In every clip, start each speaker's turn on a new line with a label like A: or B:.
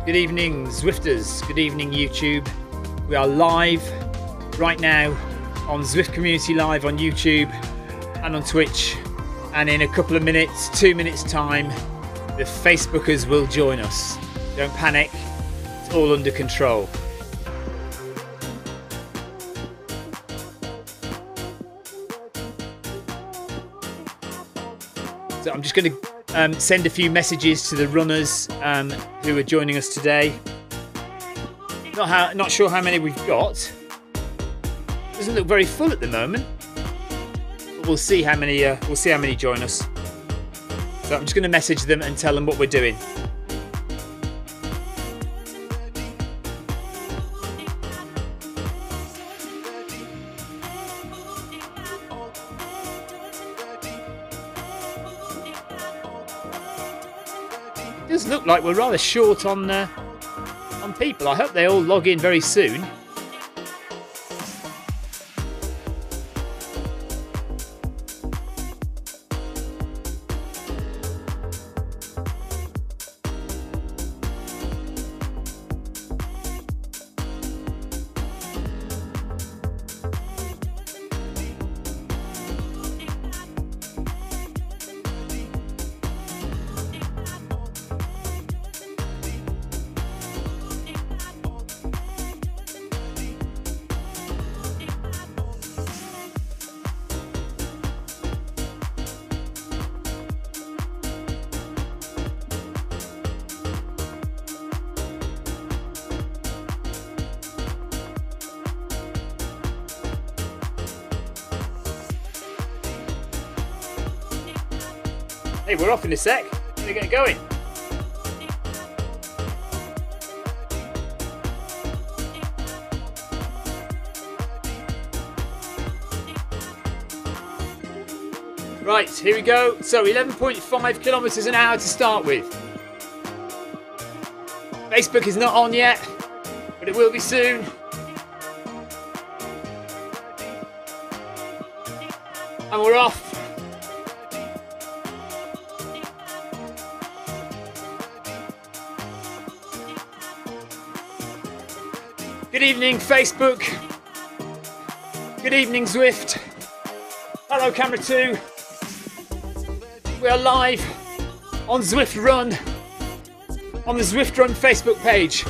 A: Good evening, Zwifters. Good evening, YouTube. We are live right now on Zwift Community Live on YouTube and on Twitch. And in a couple of minutes, 2 minutes time, the Facebookers will join us. Don't panic, it's all under control. So I'm just going to send a few messages to the runners who are joining us today. Not sure how many we've got. Doesn't look very full at the moment. But we'll see how many. We'll see how many join us. So I'm just going to message them and tell them what we're doing. It does look like we're rather short on people. I hope they all log in very soon. Hey, we're off in a sec. I'm gonna get going. Right, here we go. So 11.5 kilometers an hour to start with. Facebook is not on yet, but it will be soon. And we're off. Good evening, Facebook. Good evening, Zwift. Hello, Camera 2. We are live on Zwift Run, on the Zwift Run Facebook page.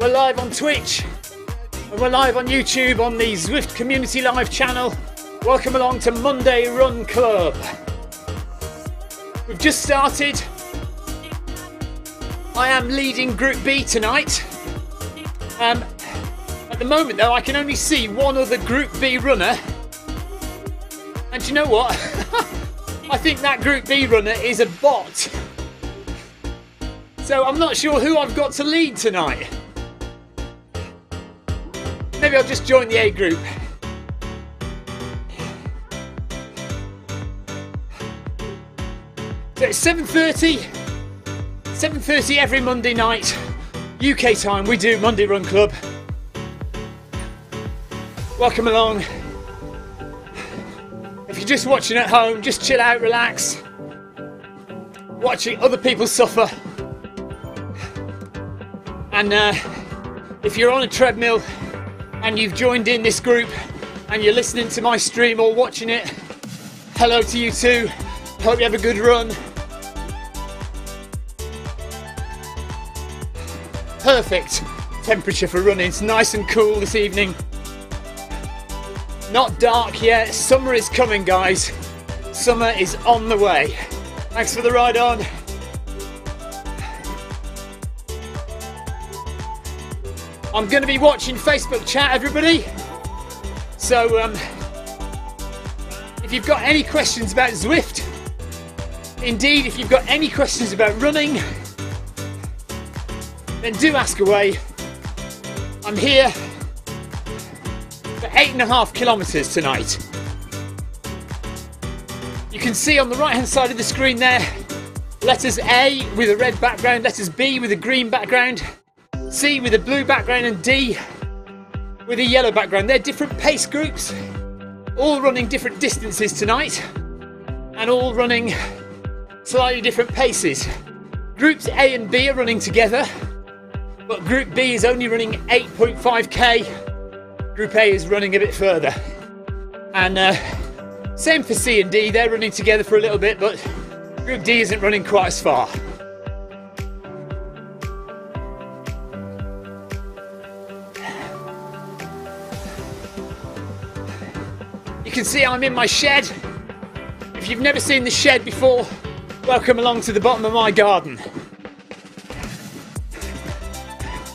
A: We're live on Twitch, and we're live on YouTube on the Zwift Community Live channel. Welcome along to Monday Run Club. We've just started. I am leading Group B tonight. At the moment though, I can only see one other Group B runner. And do you know what? I think that Group B runner is a bot. So I'm not sure who I've got to lead tonight. Maybe I'll just join the A group. So it's 7:30. 7:30 every Monday night. UK time, we do Monday Run Club. Welcome along. If you're just watching at home, just chill out, relax. Watching other people suffer. And if you're on a treadmill and you've joined in this group and you're listening to my stream or watching it, hello to you too. Hope you have a good run. Perfect temperature for running. It's nice and cool this evening. Not dark yet. Summer is coming, guys. Summer is on the way. Thanks for the ride on. I'm going to be watching Facebook chat, everybody. So if you've got any questions about Zwift, indeed if you've got any questions about running, then do ask away. I'm here for 8.5 kilometers tonight. You can see on the right hand side of the screen there, letters A with a red background, letters B with a green background, C with a blue background, and D with a yellow background. They're different pace groups, all running different distances tonight, and all running slightly different paces. Groups A and B are running together, But Group B is only running 8.5k. Group A is running a bit further. And same for C and D, they're running together for a little bit, but Group D isn't running quite as far. You can see I'm in my shed. If you've never seen the shed before, welcome along to the bottom of my garden.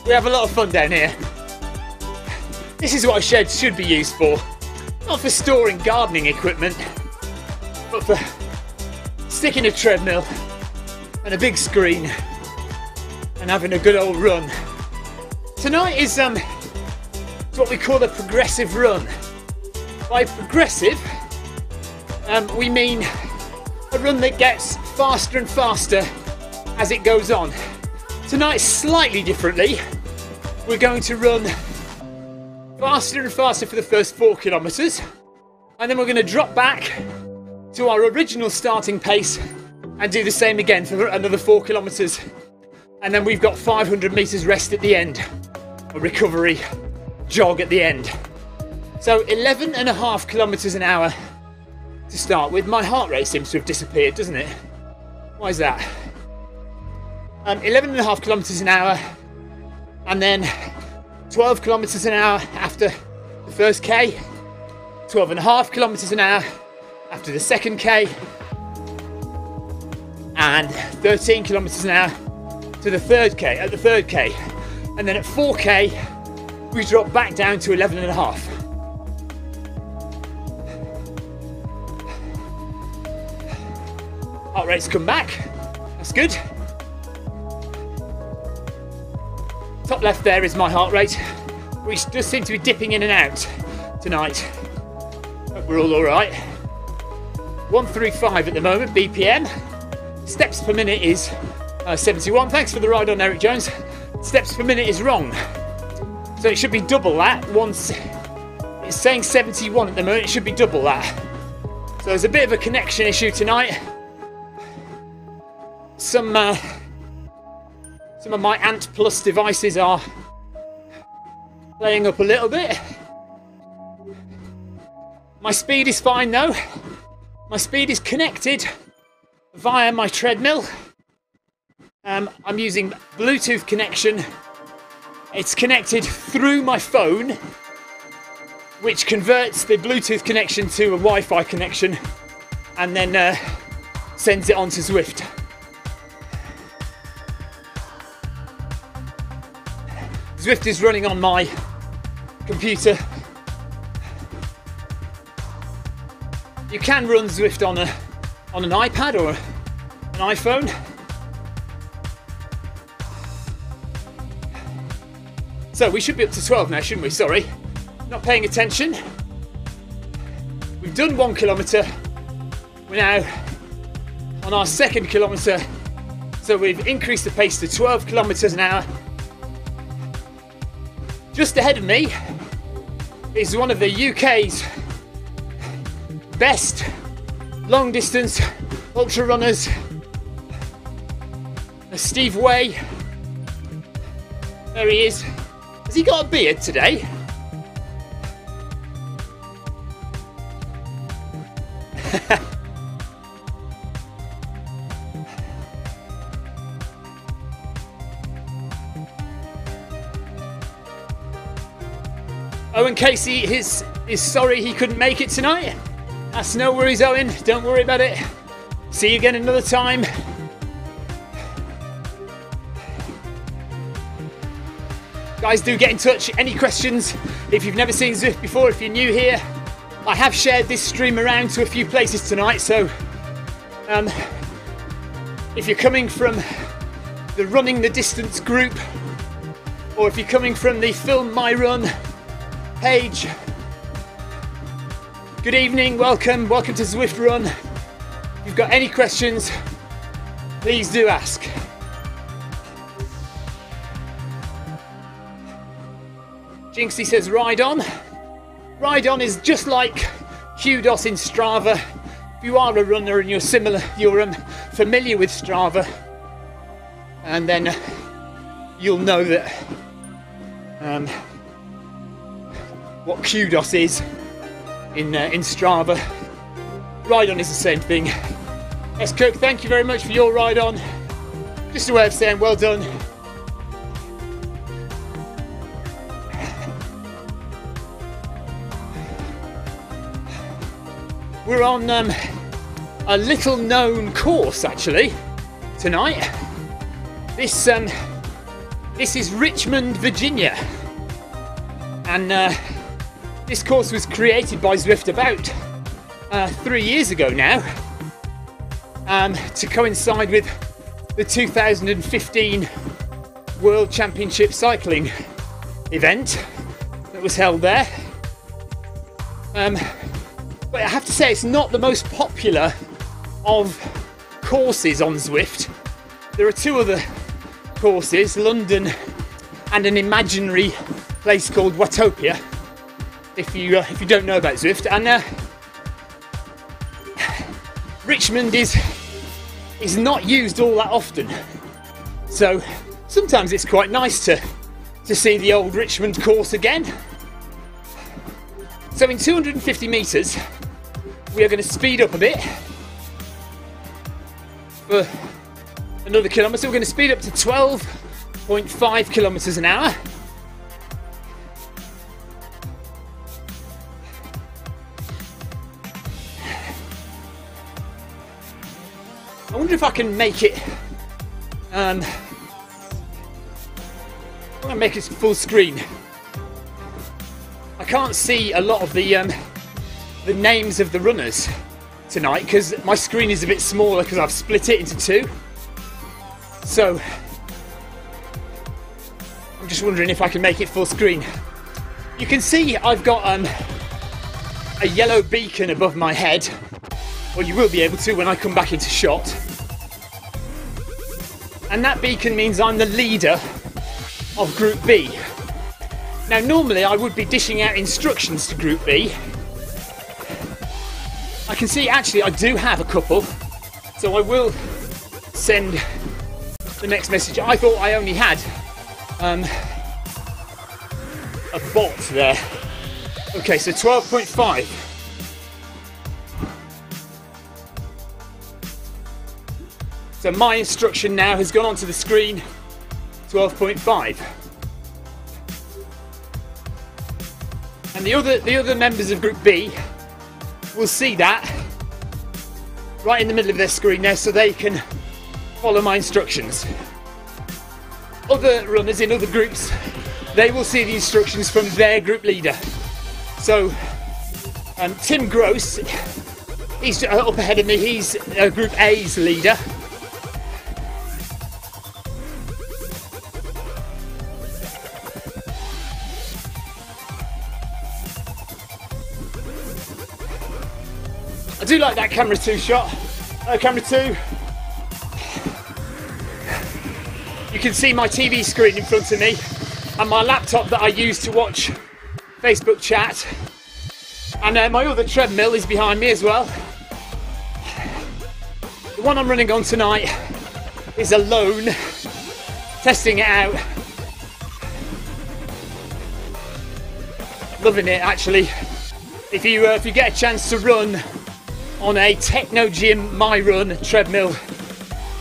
A: We have a lot of fun down here. This is what a shed should be used for. Not for storing gardening equipment, but for sticking a treadmill and a big screen and having a good old run. Tonight is what we call a progressive run. By progressive, we mean a run that gets faster and faster as it goes on. Tonight, slightly differently, we're going to run faster and faster for the first 4 kilometres, and then we're going to drop back to our original starting pace and do the same again for another 4 kilometres, and then we've got 500 metres rest at the end, a recovery jog at the end. So 11.5 kilometres an hour to start with. My heart rate seems to have disappeared, doesn't it? Why is that? 11.5 kilometres an hour, and then 12 kilometres an hour after the first K, 12.5 kilometres an hour after the second K, and 13 kilometres an hour to the third K, at the third K. And then at 4K, we drop back down to 11.5. Heart rate's come back, that's good. Top left there is my heart rate. We just seem to be dipping in and out tonight. Hope we're all right. 135 at the moment, BPM. Steps per minute is 71. Thanks for the ride on, Eric Jones. Steps per minute is wrong. So it should be double that. Once it's saying 71 at the moment, it should be double that. So there's a bit of a connection issue tonight. Some of my Ant Plus devices are playing up a little bit. My speed is fine though. My speed is connected via my treadmill. I'm using Bluetooth connection. It's connected through my phone, which converts the Bluetooth connection to a Wi-Fi connection and then sends it onto Zwift. Zwift is running on my computer. You can run Zwift on an iPad or an iPhone. So we should be up to 12 now, shouldn't we? Sorry, not paying attention. We've done 1 kilometre. We're now on our 2nd kilometre. So we've increased the pace to 12 kilometres an hour. Just ahead of me is one of the UK's best long distance ultra runners, Steve Way. There he is. Has he got a beard today? Owen Casey is sorry he couldn't make it tonight. That's no worries, Owen. Don't worry about it. See you again another time. Guys, do get in touch. Any questions? If you've never seen Zwift before, if you're new here, I have shared this stream around to a few places tonight. So if you're coming from the Running the Distance group, or if you're coming from the Film My Run page, good evening, welcome to Zwift Run. If you've got any questions, please do ask. Jinxie says ride on. Ride on is just like Qdos in Strava. If you are a runner and you're familiar with Strava, and then you'll know that what kudos is in Strava. Ride on is the same thing. S. Cook, thank you very much for your ride on. Just a way of saying well done. We're on a little known course actually tonight. This is Richmond, Virginia, and this course was created by Zwift about 3 years ago now, to coincide with the 2015 World Championship Cycling event that was held there. But I have to say, it's not the most popular of courses on Zwift. There are two other courses, London and an imaginary place called Watopia, if you don't know about Zwift. And Richmond is not used all that often, so sometimes it's quite nice to see the old Richmond course again. So in 250 metres, we are going to speed up a bit for another kilometre. We're going to speed up to 12.5 kilometres an hour. I wonder if I can make it. I'm going to make it full screen. I can't see a lot of the names of the runners tonight because my screen is a bit smaller because I've split it into two. So I'm just wondering if I can make it full screen. You can see I've got a yellow beacon above my head. Well, you will be able to when I come back into shot. And that beacon means I'm the leader of Group B. Now, normally I would be dishing out instructions to Group B. I can see actually I do have a couple, so I will send the next message. I thought I only had a bot there. Okay, so 12.5. So my instruction now has gone onto the screen, 12.5. And the other members of Group B will see that right in the middle of their screen there, so they can follow my instructions. Other runners in other groups, they will see the instructions from their group leader. So Tim Gross, he's up ahead of me, he's Group A's leader. I do like that camera 2 shot. Camera 2. You can see my TV screen in front of me and my laptop that I use to watch Facebook chat. And my other treadmill is behind me as well. The one I'm running on tonight is alone, testing it out. Loving it actually. If you get a chance to run on a Techno Gym My Run treadmill,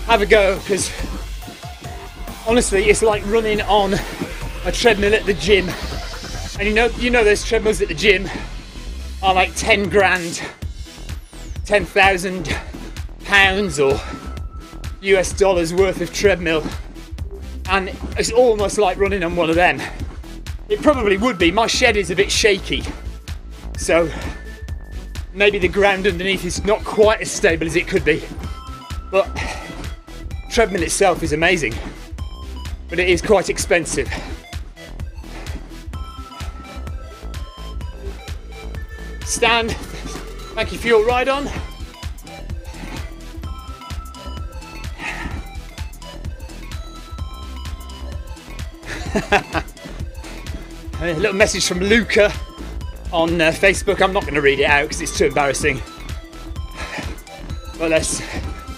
A: have a go, because honestly it's like running on a treadmill at the gym. And you know those treadmills at the gym are like 10 grand, 10,000 pounds or US dollars worth of treadmill, and it's almost like running on one of them. It probably would be. My shed is a bit shaky, so maybe the ground underneath is not quite as stable as it could be, but treadmill itself is amazing, but it is quite expensive. Stan, thank you for your ride on. A little message from Luca on Facebook. I'm not going to read it out because it's too embarrassing. But let's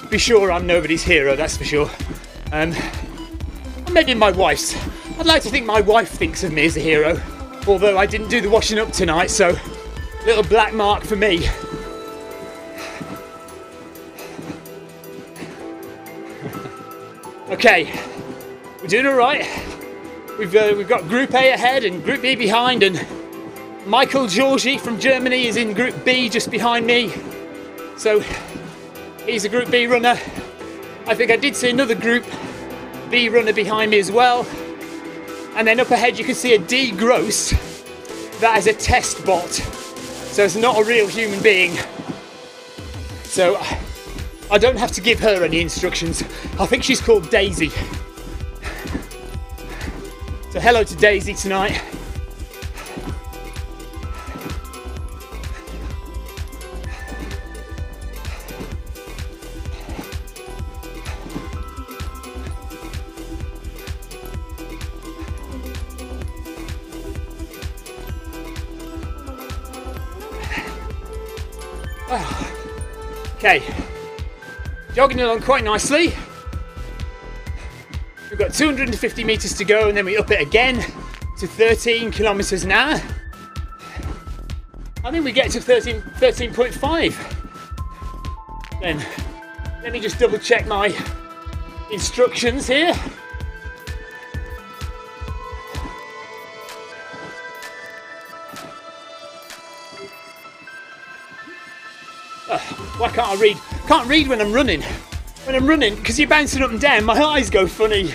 A: be sure I'm nobody's hero, that's for sure. I Or maybe my wife's. I'd like to think my wife thinks of me as a hero, although I didn't do the washing up tonight, so little black mark for me. Okay, we're doing all right. We've got Group A ahead and Group B behind, and Michael Georgi from Germany is in Group B just behind me. So he's a Group B runner. I think I did see another Group B runner behind me as well. And then up ahead you can see a D Gross. That is a test bot. So it's not a real human being. So I don't have to give her any instructions. I think she's called Daisy. So hello to Daisy tonight. Okay, jogging along quite nicely. We've got 250 metres to go and then we up it again to 13 kilometres an hour. I think we get to 13.5. Then let me just double check my instructions here. Why can't I read? Can't read when I'm running. When I'm running, because you're bouncing up and down, my eyes go funny.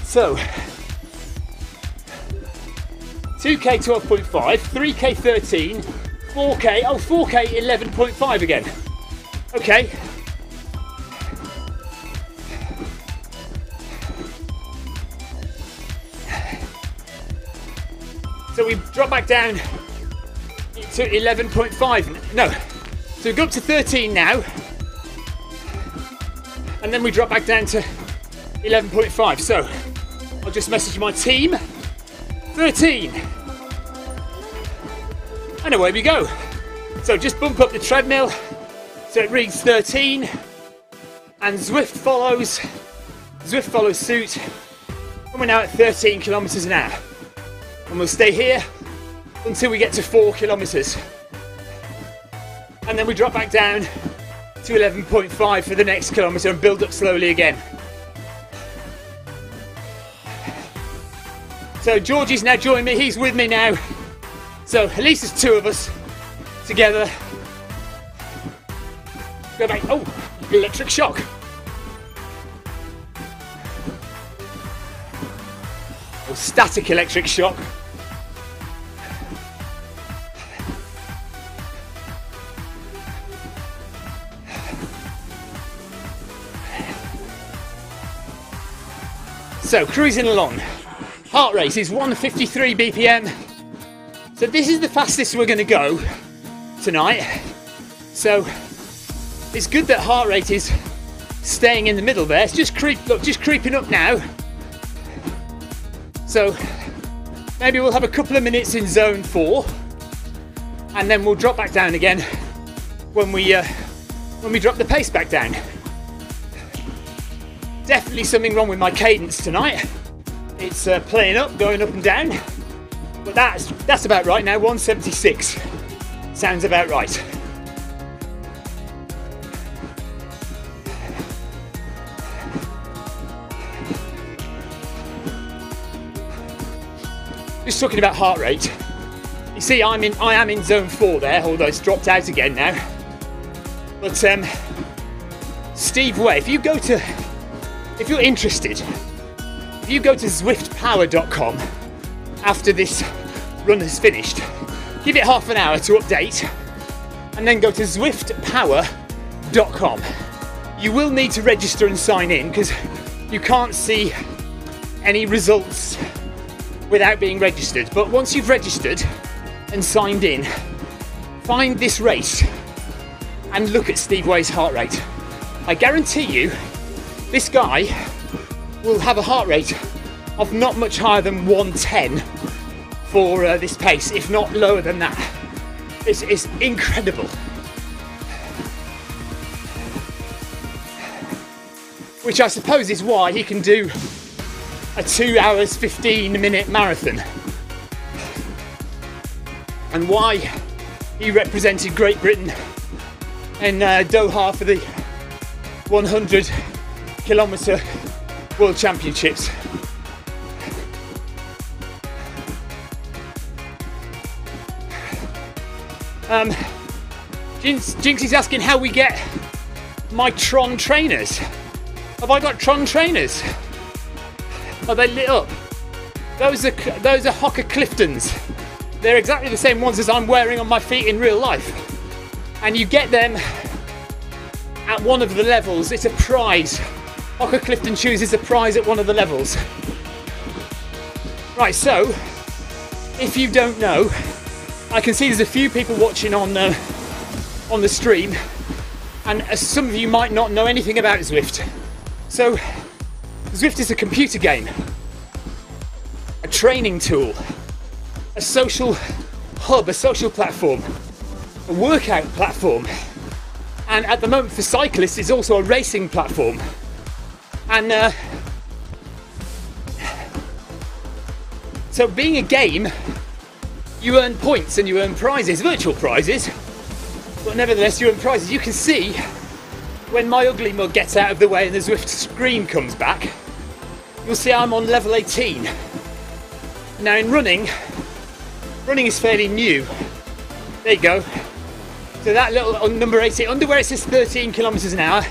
A: So, 2k 12.5, 3k 13, 4k, oh 4k 11.5 again. Okay. So we drop back down to 11.5, no, so we go up to 13 now, and then we drop back down to 11.5, so I'll just message my team, 13, and away we go. So just bump up the treadmill, so it reads 13, and Zwift follows suit, and we're now at 13 kilometres an hour, and we'll stay here until we get to 4 kilometres, and then we drop back down to 11.5 for the next kilometre and build up slowly again. So Georgie's now joined me, he's with me now, so at least there's two of us together. Go back, oh, electric shock. Or static electric shock. So cruising along, heart rate is 153 BPM, so this is the fastest we're going to go tonight. So it's good that heart rate is staying in the middle there. It's just creeping up now. So maybe we'll have a couple of minutes in zone 4, and then we'll drop back down again when we drop the pace back down. Definitely something wrong with my cadence tonight. It's playing up, going up and down, but that's about right now. 176 sounds about right. Just talking about heart rate. You see, I am in zone 4 there, although it's dropped out again now. But Steve Way, if you're interested, if you go to zwiftpower.com after this run has finished, give it half an hour to update, and then go to zwiftpower.com. You will need to register and sign in because you can't see any results without being registered. But once you've registered and signed in, find this race and look at Steve Way's heart rate. I guarantee you, this guy will have a heart rate of not much higher than 110 for this pace, if not lower than that. It's incredible. which I suppose is why he can do a 2 hours 15-minute marathon, and why he represented Great Britain in Doha for the 100-kilometre World Championships. Jinx is asking how we get my Tron trainers. Have I got Tron trainers? Are they lit up? Those are Hoka Cliftons. They're exactly the same ones as I'm wearing on my feet in real life. And you get them at one of the levels. It's a prize. Hoka Clifton shoes is a prize at one of the levels. Right, so if you don't know, I can see there's a few people watching on the stream, and some of you might not know anything about Zwift. So Zwift is a computer game, a training tool, a social hub, a social platform, a workout platform, and at the moment for cyclists it's also a racing platform. And so being a game, you earn points and you earn prizes, virtual prizes, but nevertheless you earn prizes. You can see when my ugly mug gets out of the way and the Zwift screen comes back, you'll see I'm on level 18. Now in running is fairly new. There you go. So that little number 18, under where it says 13 kilometers an hour,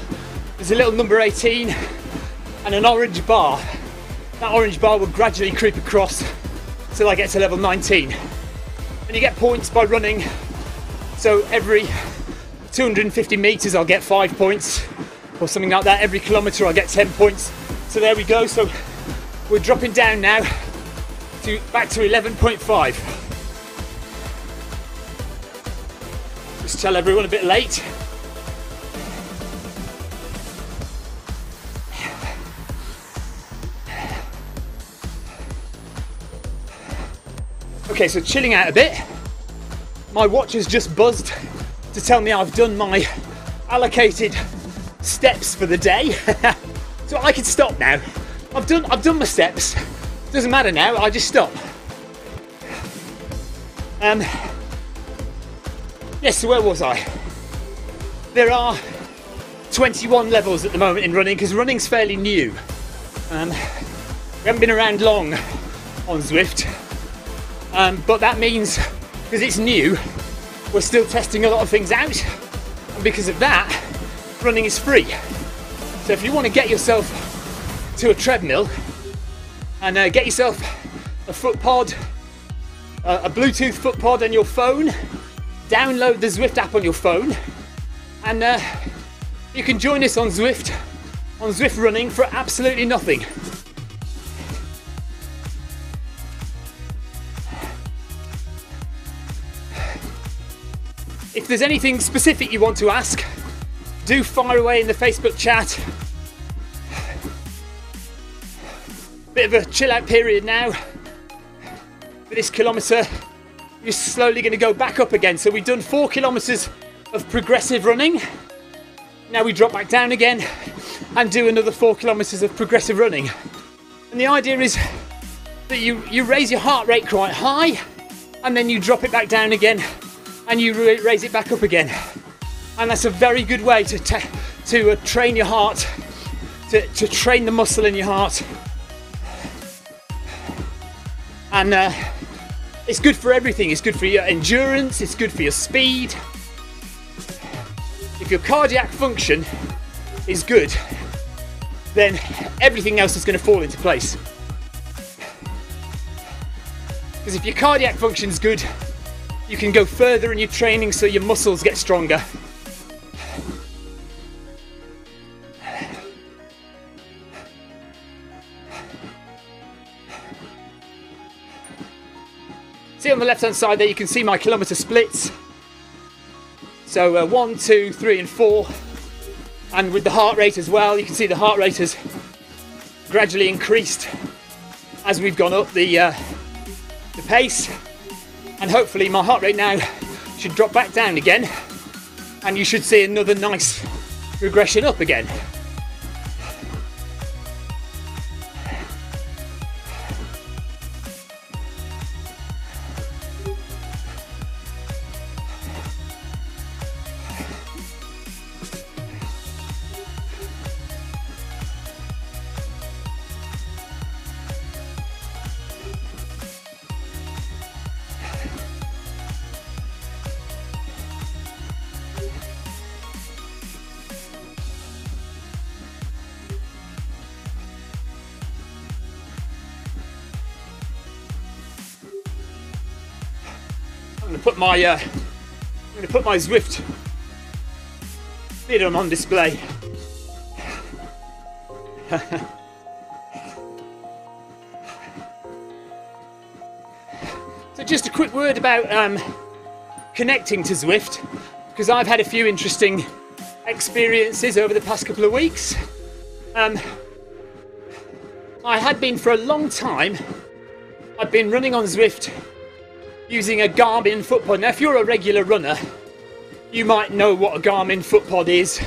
A: there's a little number 18 and an orange bar. That orange bar will gradually creep across till I get to level 19. And you get points by running. So every 250 meters I'll get 5 points or something like that. Every kilometer I'll get 10 points. So there we go. So we're dropping down now to back to 11.5. Just tell everyone a bit late. Okay, so chilling out a bit. My watch has just buzzed to tell me I've done my allocated steps for the day. So I can stop now. I've done my steps. Doesn't matter now, I just stop. Yes, so where was I? There are 21 levels at the moment in running, because running's fairly new. We haven't been around long on Zwift. But that means, because it's new, we're still testing a lot of things out, and because of that, running is free. So if you want to get yourself to a treadmill and get yourself a foot pod, a Bluetooth foot pod on your phone, download the Zwift app on your phone, and you can join us on Zwift Running for absolutely nothing. If there's anything specific you want to ask, do fire away in the Facebook chat. Bit of a chill out period now. For this kilometre, you're slowly going to go back up again. So we've done 4 kilometres of progressive running. Now we drop back down again and do another 4 kilometres of progressive running. And the idea is that you raise your heart rate quite high, and then you drop it back down again, and you raise it back up again. And that's a very good way to train your heart, to train the muscle in your heart. And it's good for everything. It's good for your endurance, it's good for your speed. If your cardiac function is good, then everything else is going to fall into place. Because if your cardiac function is good, you can go further in your training, so your muscles get stronger. See on the left hand side there, you can see my kilometre splits. So 1, 2, 3 and 4. And with the heart rate as well, you can see the heart rate has gradually increased as we've gone up the pace. And hopefully my heart rate now should drop back down again, and you should see another nice progression up again. I'm going to put my Zwift video on display. So just a quick word about connecting to Zwift, because I've had a few interesting experiences over the past couple of weeks. I had been for a long time. I've been running on Zwift using a Garmin footpod. Now, if you're a regular runner, you might know what a Garmin footpod is.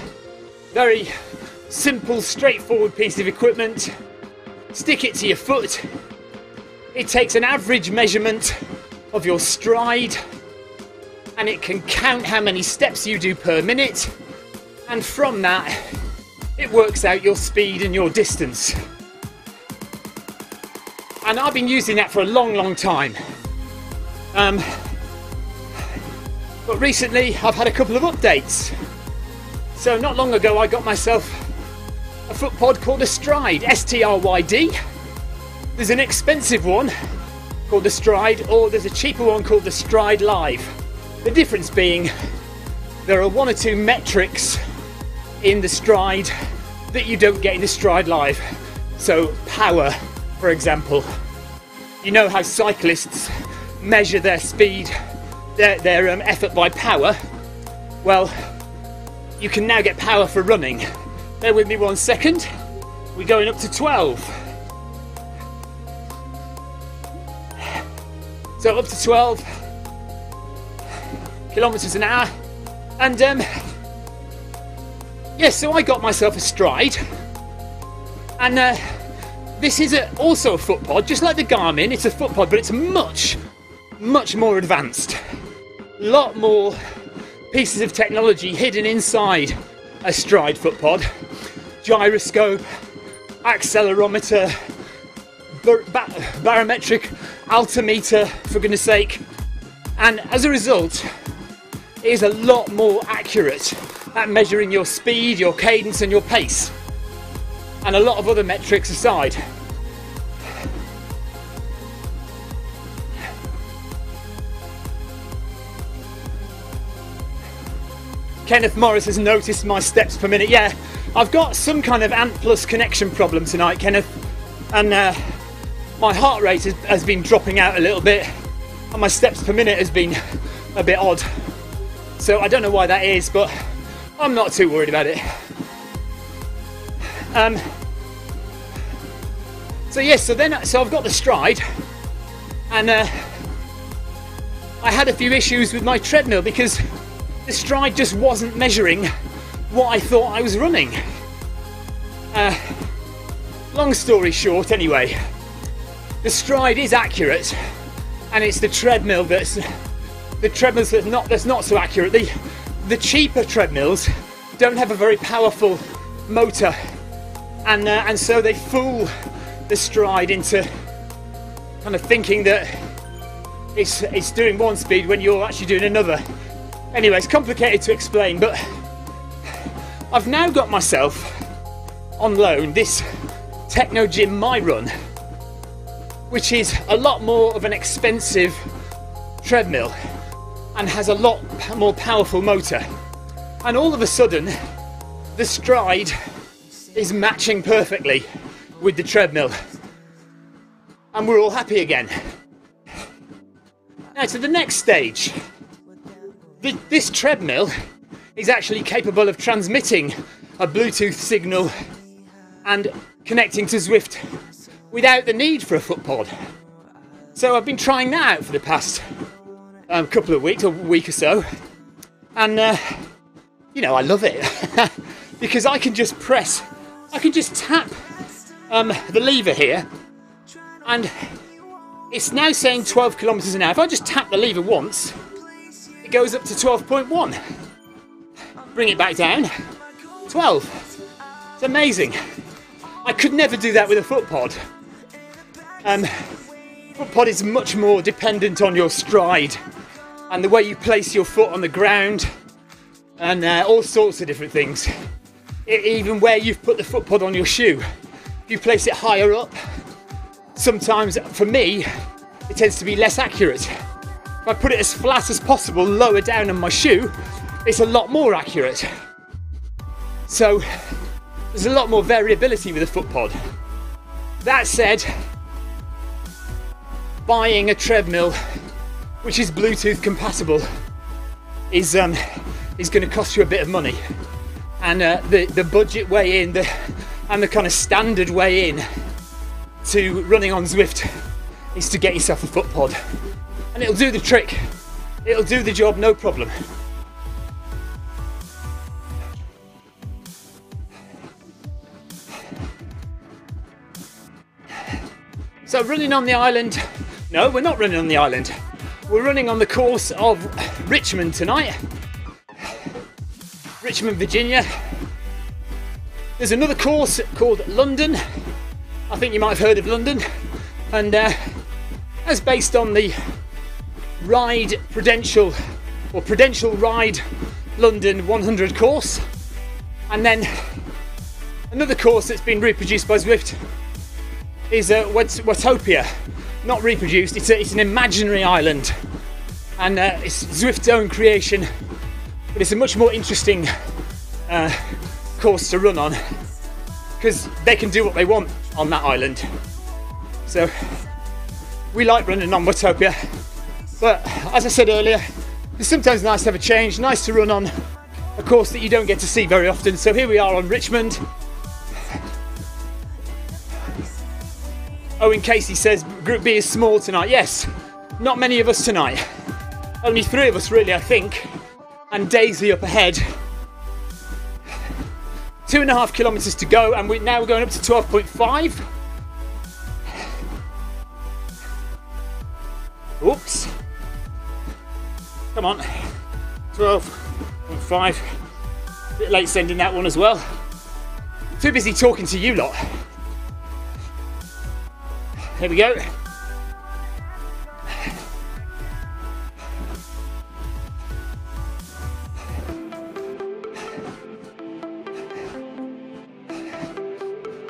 A: Very simple, straightforward piece of equipment. Stick it to your foot. It takes an average measurement of your stride, and it can count how many steps you do per minute. And from that, it works out your speed and your distance. And I've been using that for a long, long time. But recently I've had a couple of updates. So not long ago I got myself a footpod called a Stride, S-T-R-Y-D. There's an expensive one called the Stride, or there's a cheaper one called the Stride Live. The difference being there are one or two metrics in the Stride that you don't get in the Stride Live. So power, for example. You know how cyclists measure their speed, their effort by power. Well, you can now get power for running. Bear with me 1 second. We're going up to 12. So up to 12 kilometers an hour. And yes, so I got myself a Stride. And this is also a footpod, just like the Garmin. It's a footpod, but it's much more advanced. A lot more pieces of technology hidden inside a Stride footpod. Gyroscope, accelerometer, barometric altimeter, for goodness sake. And as a result, it is a lot more accurate at measuring your speed, your cadence and your pace. And a lot of other metrics aside. Kenneth Morris has noticed my steps per minute. Yeah, I've got some kind of Ant Plus connection problem tonight, Kenneth, and my heart rate has been dropping out a little bit, and my steps per minute has been a bit odd. So I don't know why that is, but I'm not too worried about it. So yes, so I've got the Stride, and I had a few issues with my treadmill because the Stride just wasn't measuring what I thought I was running. Long story short, anyway, the Stride is accurate, and it's the treadmill that's not so accurate. The cheaper treadmills don't have a very powerful motor, and so they fool the Stride into kind of thinking that it's doing one speed when you're actually doing another. Anyway, it's complicated to explain, but I've now got myself on loan this Techno Gym My Run, which is a lot more of an expensive treadmill and has a lot more powerful motor. And all of a sudden, the Stride is matching perfectly with the treadmill. And we're all happy again. Now to the next stage. This treadmill is actually capable of transmitting a Bluetooth signal and connecting to Zwift without the need for a footpod. So I've been trying that out for the past couple of weeks, or week or so, and you know, I love it because I can just tap the lever here, and it's now saying 12 kilometers an hour. If I just tap the lever once, it goes up to 12.1. Bring it back down, 12. It's amazing. I could never do that with a footpod. Footpod is much more dependent on your stride and the way you place your foot on the ground. and all sorts of different things. Even where you've put the foot pod on your shoe, if you place it higher up, sometimes for me it tends to be less accurate. If I put it as flat as possible lower down on my shoe, it's a lot more accurate. So there's a lot more variability with a foot pod. That said, buying a treadmill which is Bluetooth compatible is going to cost you a bit of money, and the budget way in, and the kind of standard way in to running on Zwift is to get yourself a foot pod, and it'll do the trick. It'll do the job, no problem. So running on the island, no, we're not running on the island. We're running on the course of Richmond tonight. Richmond, Virginia. There's another course called London. I think you might have heard of London. And that's based on the Ride Prudential, or Prudential Ride London 100 course. And then another course that's been reproduced by Zwift is Watopia. Not reproduced, it's an imaginary island, and it's Zwift's own creation, but it's a much more interesting course to run on because they can do what they want on that island. So we like running on Watopia, but as I said earlier, it's sometimes nice to have a change, nice to run on a course that you don't get to see very often. So here we are on Richmond. Owen Casey says Group B is small tonight. Yes, not many of us tonight. Only 3 of us really, I think. And Daisy up ahead. 2.5 kilometres to go, and we're going up to 12.5. Oops. Come on. 12.5. Bit late sending that one as well. Too busy talking to you lot. Here we go.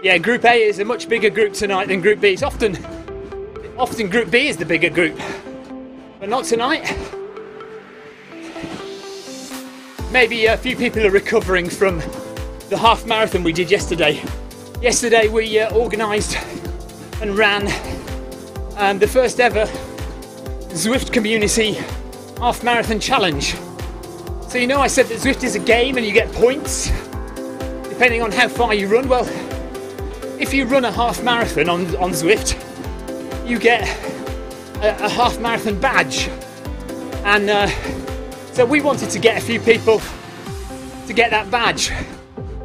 A: Yeah, Group A is a much bigger group tonight than Group B. It's often Group B is the bigger group, but not tonight. Maybe a few people are recovering from the half marathon we did yesterday. Yesterday we organised and ran the first ever Zwift community half marathon challenge. So you know I said that Zwift is a game and you get points depending on how far you run. Well, if you run a half marathon on Zwift, you get a half marathon badge, and so we wanted to get a few people to get that badge.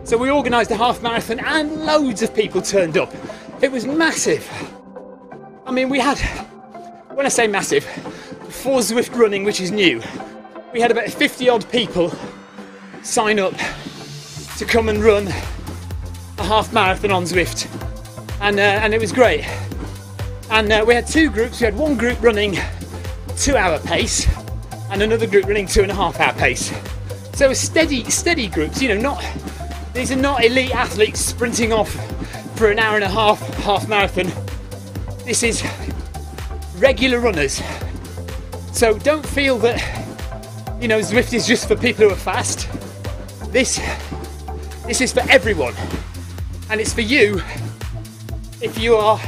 A: So we organised a half marathon and loads of people turned up. It was massive. I mean, we had, when I say massive, for Zwift Running, which is new, we had about 50 odd people sign up to come and run a half marathon on Zwift, and it was great. And we had 2 groups. We had one group running 2-hour pace and another group running 2.5-hour pace. So steady groups, you know, these are not elite athletes sprinting off for an hour and a half marathon. This is regular runners. So don't feel that, you know, Zwift is just for people who are fast. This is for everyone, and it's for you if you are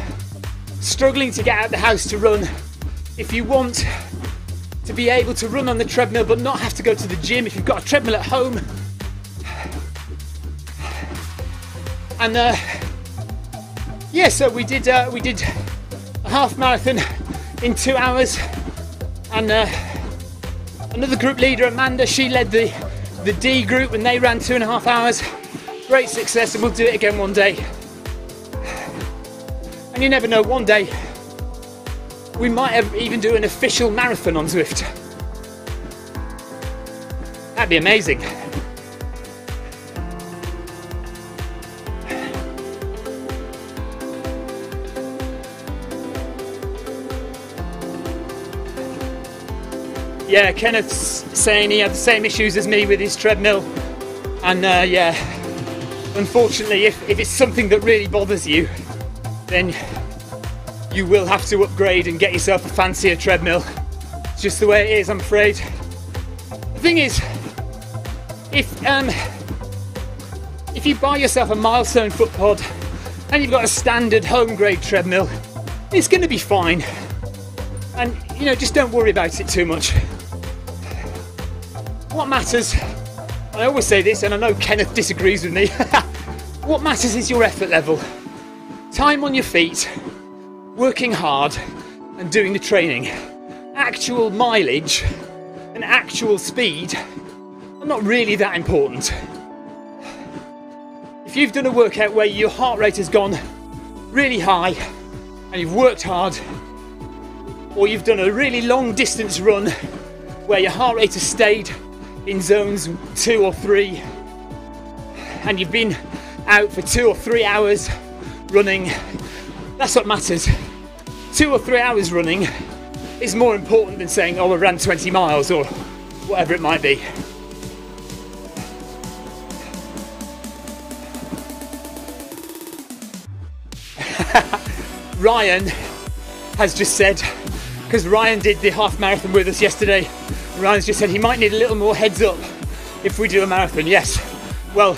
A: struggling to get out of the house to run, if you want to be able to run on the treadmill but not have to go to the gym, if you've got a treadmill at home. And yeah, so we did a half marathon in 2 hours, and another group leader, Amanda, she led the D group and they ran 2.5 hours. Great success, and we'll do it again one day. And you never know, one day we might even do an official marathon on Zwift. That'd be amazing. Yeah, Kenneth's saying he had the same issues as me with his treadmill, and yeah, unfortunately, if it's something that really bothers you, then you will have to upgrade and get yourself a fancier treadmill. It's just the way it is, I'm afraid. The thing is, if you buy yourself a milestone foot pod and you've got a standard home grade treadmill, it's going to be fine. And you know, just don't worry about it too much. What matters, I always say this, and I know Kenneth disagrees with me, what matters is your effort level. Time on your feet, working hard and doing the training. Actual mileage and actual speed are not really that important. If you've done a workout where your heart rate has gone really high and you've worked hard, or you've done a really long distance run where your heart rate has stayed in zones 2 or 3, and you've been out for 2 or 3 hours running, that's what matters. 2 or 3 hours running is more important than saying, oh, I ran 20 miles or whatever it might be. Ryan has just said, because Ryan did the half marathon with us yesterday, Ryan's just said he might need a little more heads up if we do a marathon. Yes, well,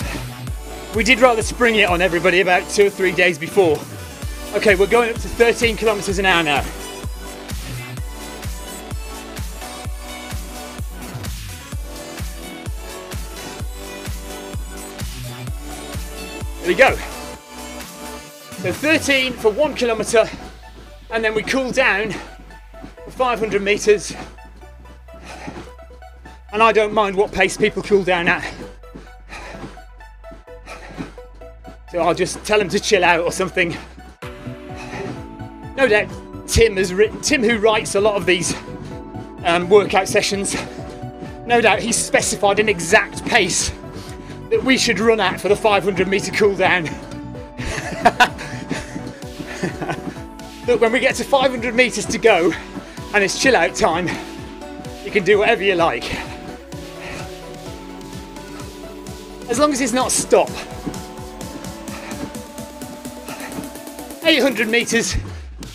A: we did rather spring it on everybody about 2 or 3 days before. Okay, we're going up to 13 kilometers an hour now. There we go. So 13 for 1 kilometre, and then we cool down for 500 metres. And I don't mind what pace people cool down at. So I'll just tell them to chill out or something. No doubt Tim who writes a lot of these workout sessions, no doubt he's specified an exact pace that we should run at for the 500 metre cool down. Look, when we get to 500 metres to go and it's chill out time, you can do whatever you like. As long as it's not stop. 800 metres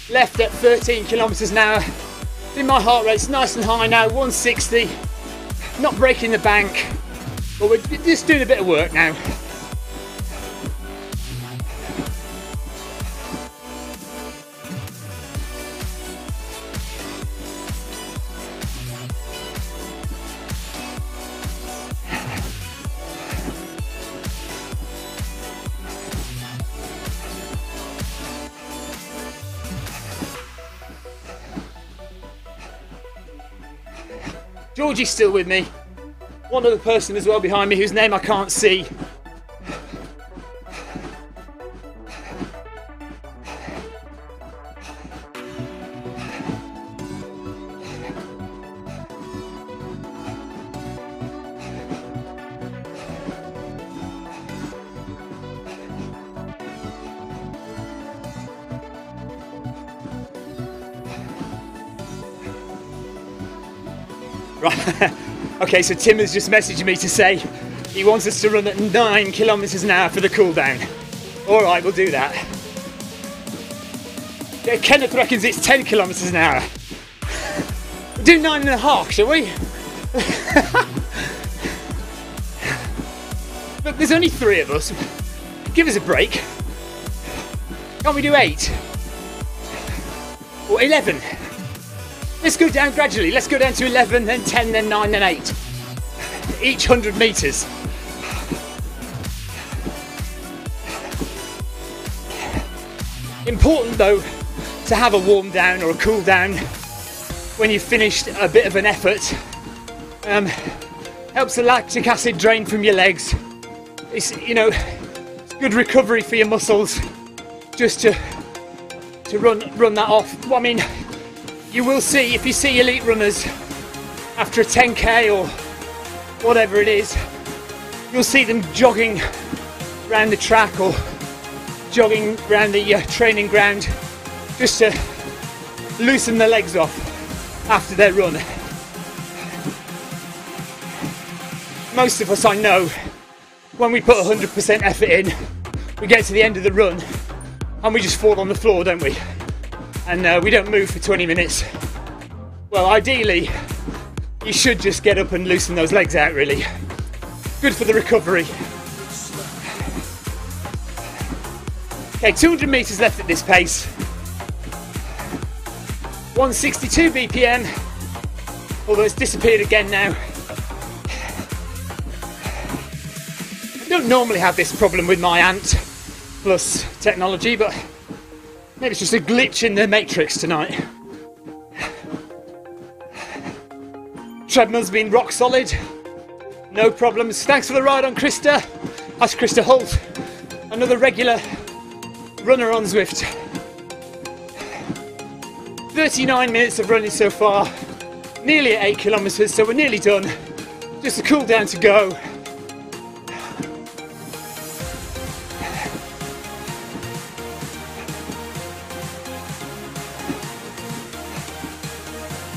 A: left at 13 kilometres an hour. I think my heart rate's nice and high now, 160. Not breaking the bank, but we're just doing a bit of work now. Georgie's still with me. One other person as well behind me whose name I can't see. Right. Okay, so Tim has just messaged me to say he wants us to run at 9 kilometres an hour for the cool down. Alright, we'll do that. Yeah, Kenneth reckons it's 10 kilometres an hour. We'll do 9.5, shall we? Look, there's only 3 of us. Give us a break. Can't we do 8? Or 11? Let's go down gradually. Let's go down to 11, then 10, then 9, then 8. Each 100 metres. Important though to have a warm down or a cool down when you've finished a bit of an effort. Helps the lactic acid drain from your legs. It's, you know, it's good recovery for your muscles just to run that off. Well, I mean, you will see, if you see elite runners after a 10k or whatever it is, you'll see them jogging around the track or jogging around the training ground just to loosen their legs off after their run. most of us, I know, when we put 100% effort in, we get to the end of the run and we just fall on the floor, don't we? And we don't move for 20 minutes. Well, ideally, you should just get up and loosen those legs out, really. Good for the recovery. Okay, 200 metres left at this pace. 162 BPM, although it's disappeared again now. I don't normally have this problem with my Ant Plus technology, but maybe it's just a glitch in the matrix tonight. Treadmill's been rock solid, no problems. Thanks for the ride on Krista. That's Krista Holt, another regular runner on Zwift. 39 minutes of running so far, nearly at 8 kilometres, so we're nearly done. Just a cool down to go.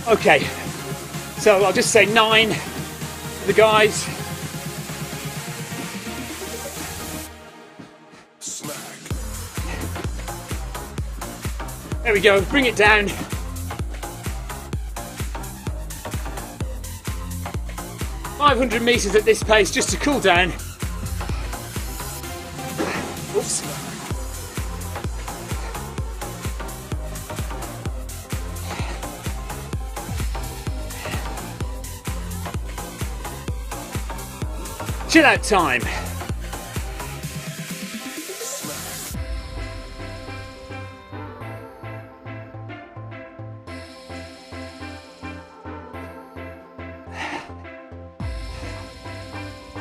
A: Okay, so I'll just say 9 for the guys. There we go, bring it down. .500 metres at this pace just to cool down. Oops. Chill out time.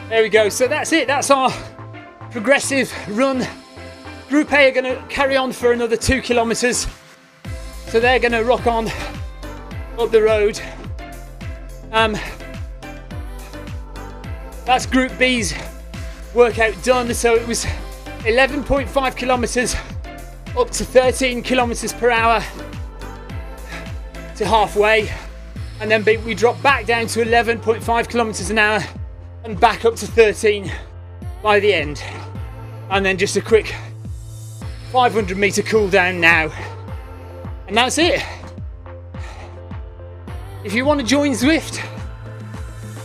A: There we go, so that's it, that's our progressive run. Group A are going to carry on for another 2 kilometres, so they're going to rock on up the road. That's Group B's workout done, so it was 11.5 kilometres up to 13 kilometres per hour to halfway, and then we drop back down to 11.5 kilometres an hour and back up to 13 by the end, and then just a quick 500 metre cool down now, and that's it. If you want to join Zwift,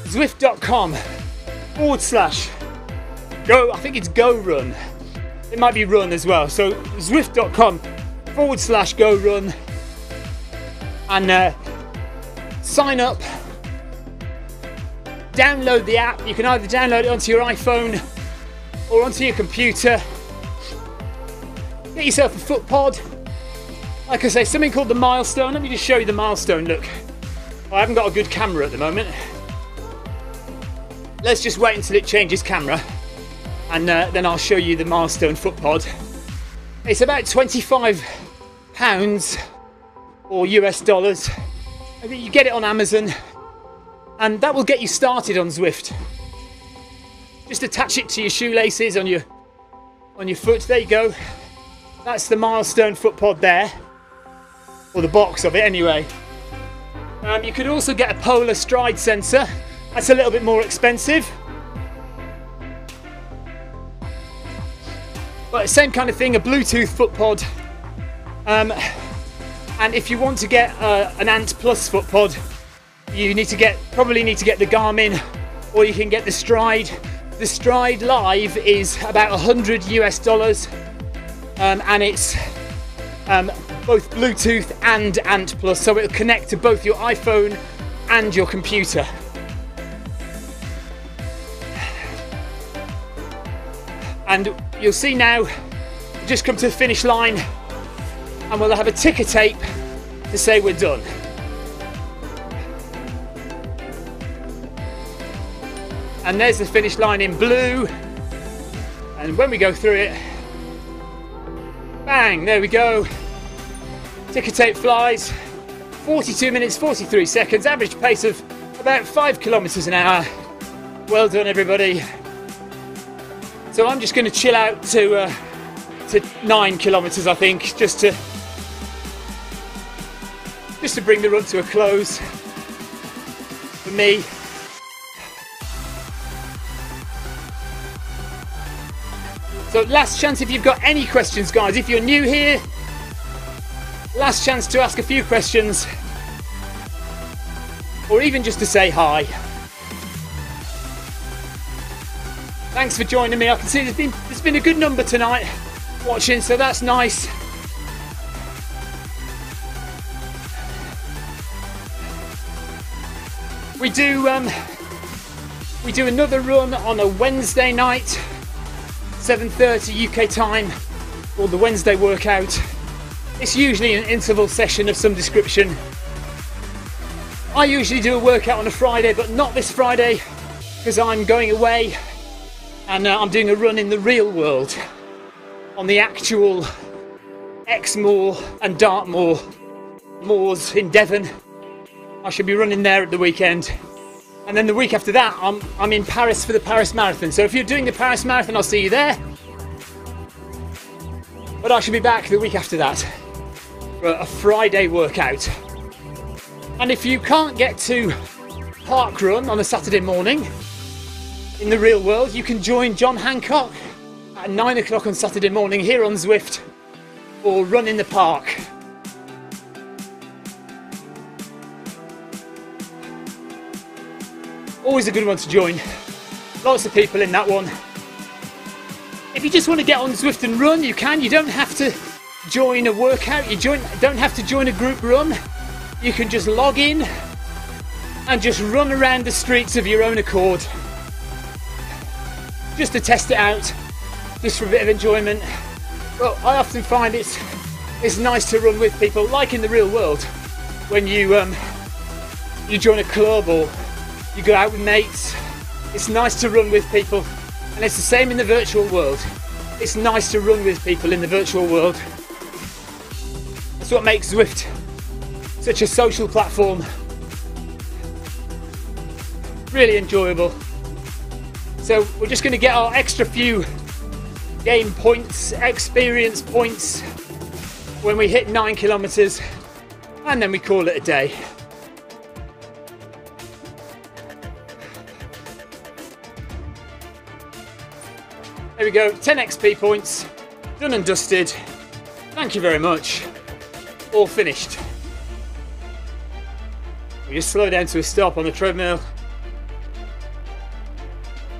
A: zwift.com/go, I think it's go run, it might be run as well, so zwift.com/go run, and sign up. Download the app. You can either download it onto your iPhone or onto your computer. Get yourself a foot pod. Like I say, something called the milestone. Let me just show you the milestone. Look, I haven't got a good camera at the moment. Let's just wait until it changes camera, and then I'll show you the milestone foot pod. It's about £25 or US dollars. You get it on Amazon, and that will get you started on Zwift. Just attach it to your shoelaces on your foot. There you go. That's the milestone foot pod there, or the box of it anyway. You could also get a polar stride sensor. That's a little bit more expensive, but same kind of thing, a Bluetooth foot pod. And if you want to get an Ant Plus foot pod, you probably need to get the Garmin, or you can get the Stride. The Stride Live is about $100 US, and it's both Bluetooth and Ant Plus, so it'll connect to both your iPhone and your computer. And you'll see now, we just come to the finish line, and we'll have a ticker tape to say we're done. And there's the finish line in blue, and when we go through it, bang, there we go. Ticker tape flies. 42 minutes 43 seconds, average pace of about 5 kilometres an hour. Well done, everybody. So I'm just going to chill out to 9 kilometres, I think, just to bring the run to a close for me. So last chance if you've got any questions, guys. If you're new here, last chance to ask a few questions, or even just to say hi. Thanks for joining me. I can see there's been a good number tonight watching, so that's nice. We do another run on a Wednesday night, 7:30 UK time, called the Wednesday workout. It's usually an interval session of some description. I usually do a workout on a Friday, but not this Friday because I'm going away and I'm doing a run in the real world on the actual Exmoor and Dartmoor moors in Devon. I should be running there at the weekend. And then the week after that, I'm in Paris for the Paris Marathon. So if you're doing the Paris Marathon, I'll see you there. But I should be back the week after that for a Friday workout. And if you can't get to Park Run on a Saturday morning in the real world, you can join John Hancock at 9 o'clock on Saturday morning here on Zwift for Run in the Park. Always a good one to join. Lots of people in that one. If you just want to get on Zwift and run, you can. You don't have to join a workout. You don't have to join a group run. You can just log in and just run around the streets of your own accord. Just to test it out, just for a bit of enjoyment. Well, I often find it's nice to run with people, like in the real world, when you join a club or you go out with mates. It's nice to run with people, and it's the same in the virtual world. It's nice to run with people in the virtual world. That's what makes Zwift such a social platform. Really enjoyable. So we're just going to get our extra few game points, experience points when we hit 9 kilometers, and then we call it a day. There we go, 10 XP points, done and dusted. Thank you very much. All finished. We just slow down to a stop on the treadmill.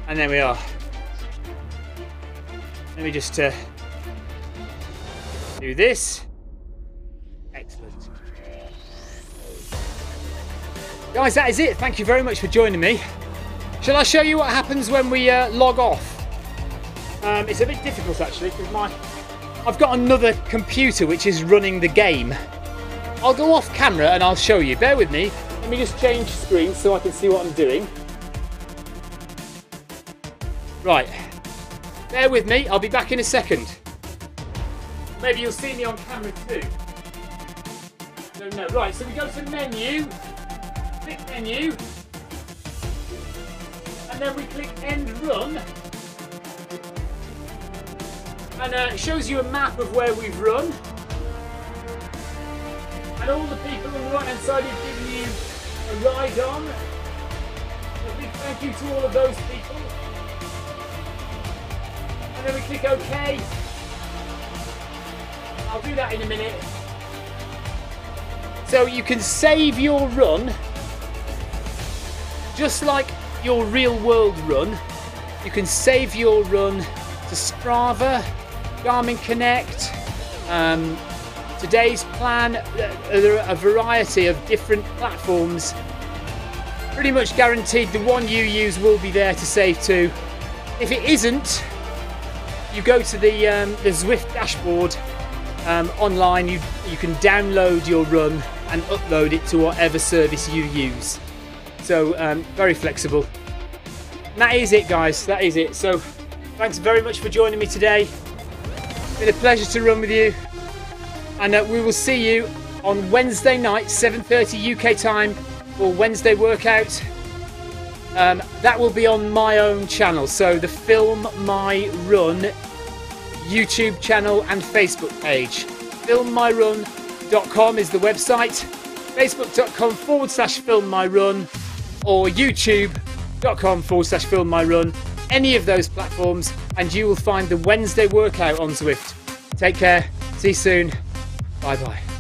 A: And there we are. Let me just do this. Excellent. Guys, that is it. Thank you very much for joining me. Shall I show you what happens when we log off? It's a bit difficult actually because I've got another computer which is running the game. I'll go off camera and I'll show you. Bear with me. Let me just change screens so I can see what I'm doing. Right. Bear with me. I'll be back in a second. Maybe you'll see me on camera too. No. Right. So we go to menu. Click menu. And then we click end run. And it shows you a map of where we've run. And all the people on the right hand side have given you a ride on. A big thank you to all of those people. And then we click OK. I'll do that in a minute. So you can save your run, just like your real world run. You can save your run to Strava, Garmin Connect, today's plan. There are a variety of different platforms. Pretty much guaranteed the one you use will be there to save to. If it isn't, you go to the Zwift dashboard online. You can download your run and upload it to whatever service you use. So very flexible. And that is it, guys. That is it. So thanks very much for joining me today. It's been a pleasure to run with you. And we will see you on Wednesday night, 7:30 UK time, for Wednesday workout. That will be on my own channel. So the Film My Run YouTube channel and Facebook page. filmmyrun.com is the website. Facebook.com/filmmyrun or YouTube.com/filmmyrun. any of those platforms and you will find the Wednesday workout on Zwift. Take care. See you soon. Bye bye.